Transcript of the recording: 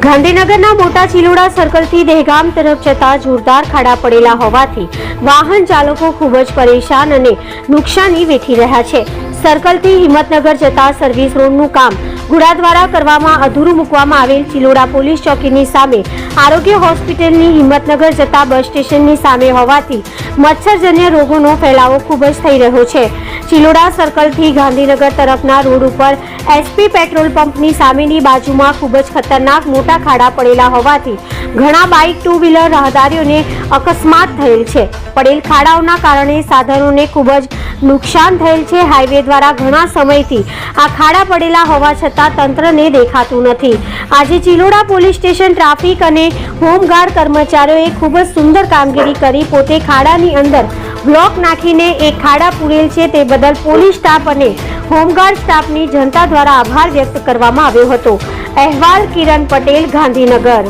ગાંધીનગરના મોટા ચિલોડા સર્કલથી દહેગામ તરફ જતા જોરદાર ખાડા પડેલા હોવાથી વાહન ચાલકો ખૂબ જ પરેશાન અને નુકસાની વેઠી રહ્યા છે. સર્કલથી હિંમતનગર જતા સર્વિસ રોડનું કામ ગુડા દ્વારા કરવામાં અધૂરું મૂકવામાં આવેલ ચિલોડા પોલીસ ચોકીની સામે આરોગ્ય હોસ્પિટલની હિંમતનગર જતા બસ સ્ટેશનની સામે હોવાથી મચ્છરજન્ય રોગોનો ફેલાવો ખૂબ જ થઈ રહ્યો છે. ચિલોડા સર્કલથી ગાંધીનગર તરફના રોડ ઉપર એસપી પેટ્રોલ પંપની સામેની બાજુમાં ખૂબ જ ખતરનાક મોટા ખાડા પડેલા હોવાથી ઘણા બાઇક ટુ વ્હીલર રાહદારીઓને અકસ્માત થયેલ છે. પડેલ ખાડાઓના કારણે સાધનોને ખૂબ જ નુકસાન થયેલ છે. હાઈવે દ્વારા ઘણા સમયથી આ ખાડા પડેલા હોવા છતાં તંત્રને દેખાતું નથી. આજે ચિલોડા પોલીસ સ્ટેશન ટ્રાફિક અને હોમગાર્ડ કર્મચારીઓએ ખૂબ જ સુંદર કામગીરી કરી પોતે ખાડાની અંદર બ્લોક નાખીને એક ખાડા પૂરેલ છે. તે બદલ પોલીસ સ્ટાફ અને હોમગાર્ડ સ્ટાફની જનતા દ્વારા આભાર વ્યક્ત કરવામાં આવ્યો હતો. અહેવાલ કિરણ પટેલ, ગાંધીનગર.